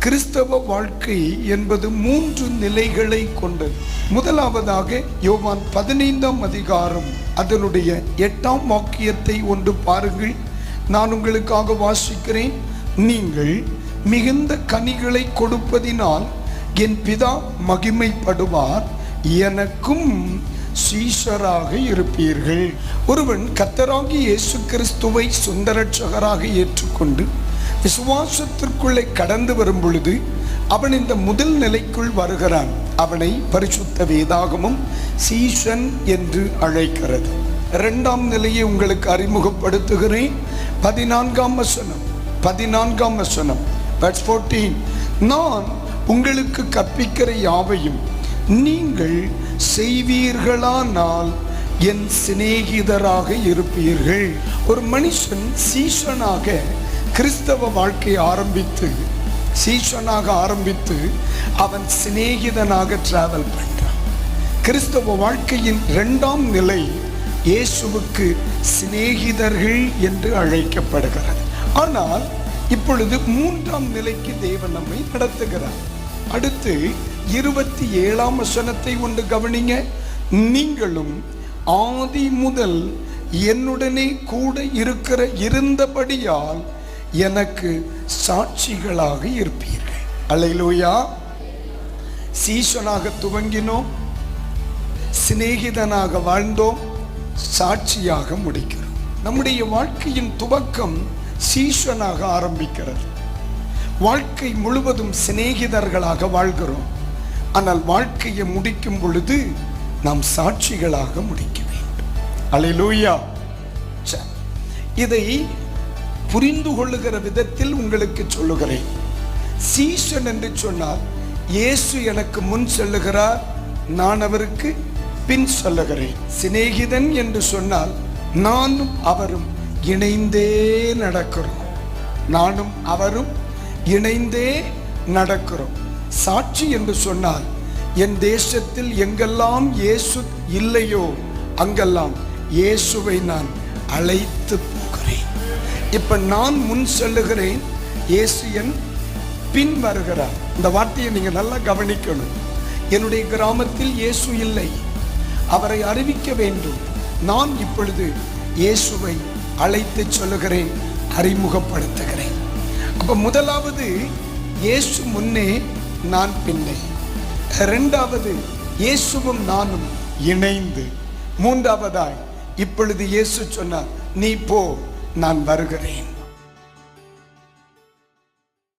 கிறிஸ்தவ வாழ்க்கை என்பது 3 நிலைகளை கொண்டது. முதலாவதாக யோவான் 15ஆம் அதிகாரம் அதனுடைய 8ஆம் வாக்கியத்தை ஒன்று பாருங்கள். நான் உங்களுக்காக வாசிக்கிறேன். நீங்கள் மிகுந்த கனிகளை கொடுப்பதினால் என் பிதா மகிமைப்படுவார், எனக்கும் சீஷராக இருப்பீர்கள். ஒருவன் கர்த்தராகிய இயேசு கிறிஸ்துவை சொந்த இரட்சகராக ஏற்றுக்கொண்டு விசுவாசத்திற்குள்ளே கடந்து வரும் பொழுது அவன் இந்த முதல் நிலைக்குள் வருகிறான். அவனை பரிசுத்த வேதாகமும் சீஷன் என்று அழைக்கிறது. 2ஆம் நிலையை உங்களுக்கு அறிமுகப்படுத்துகிறேன். 14ஆம் வசனம் verse 14. நான் உங்களுக்கு கற்பிக்கிற யாவையும் நீங்கள் செய்வீர்களானால் என் சிநேகிதராக இருப்பீர்கள். ஒரு மனுஷன் சீஷனாக கிறிஸ்தவ வாழ்க்கை ஆரம்பித்து அவன் சிநேகிதனாக டிராவல் பண்றான். கிறிஸ்தவ வாழ்க்கையின் 2ஆம் நிலை இயேசுவுக்கு சிநேகிதர்கள் என்று அழைக்கப்படுகிறது. ஆனால் இப்பொழுது 3ஆம் நிலைக்கு தேவன் நம்மை நடத்துகிறார். அடுத்து 27ஆம் வசனத்தை ஒன்று கவனிங்க. நீங்களும் ஆதி முதல் என்னுடனே கூட இருந்தபடியால் எனக்கு சாட்சிகளாக இருப்பீர்கள். அல்லேலூயா. சீஷனாக துவங்கினோம், சிநேகிதனாக வாழ்ந்தோம், சாட்சியாக முடிக்கிறோம். நம்முடைய வாழ்க்கையின் துவக்கம் சீஷனாக ஆரம்பிக்கிறது. வாழ்க்கை முழுவதும் சிநேகிதர்களாக வாழ்கிறோம். ஆனால் வாழ்க்கையை முடிக்கும் பொழுது நாம் சாட்சிகளாக முடிக்க வேண்டும். அல்லேலூயா. இதை புரிந்து கொள்ளுகிற விதத்தில் உங்களுக்கு சொல்லுகிறேன். சீஷன் என்று சொன்னால் இயேசு எனக்கு முன் செல்லுகிறார், நான் அவருக்கு பின் சொல்லுகிறேன். சிநேகிதன் என்று சொன்னால் நானும் அவரும் இணைந்தே நடக்கிறோம். நானும் அவரும் இணைந்தே நடக்கிறோம். சாட்சி என்று சொன்னால் என் தேசத்தில் எங்கெல்லாம் இயேசு இல்லையோ அங்கெல்லாம் இயேசுவை நான் அழைத்து போகிறேன். இப்ப நான் முன் செல்லுகிறேன், இயேசு என் பின் வருகிறார். இந்த வார்த்தையை நீங்க நல்லா கவனிக்கணும். என்னுடைய கிராமத்தில் இயேசு இல்லை, அவரை அறிவிக்க வேண்டும். நான் இப்பொழுது இயேசுவை அழைத்து சொல்லுகிறேன், அறிமுகப்படுத்துகிறேன். அப்ப முதலாவது இயேசு முன்னே, நான் பின்னே. 2வது இயேசுவும் நானும் இணைந்து. 3வதாய் இப்பொழுது இயேசு சொன்னார், நீ போ, நான் வருகிறேன்.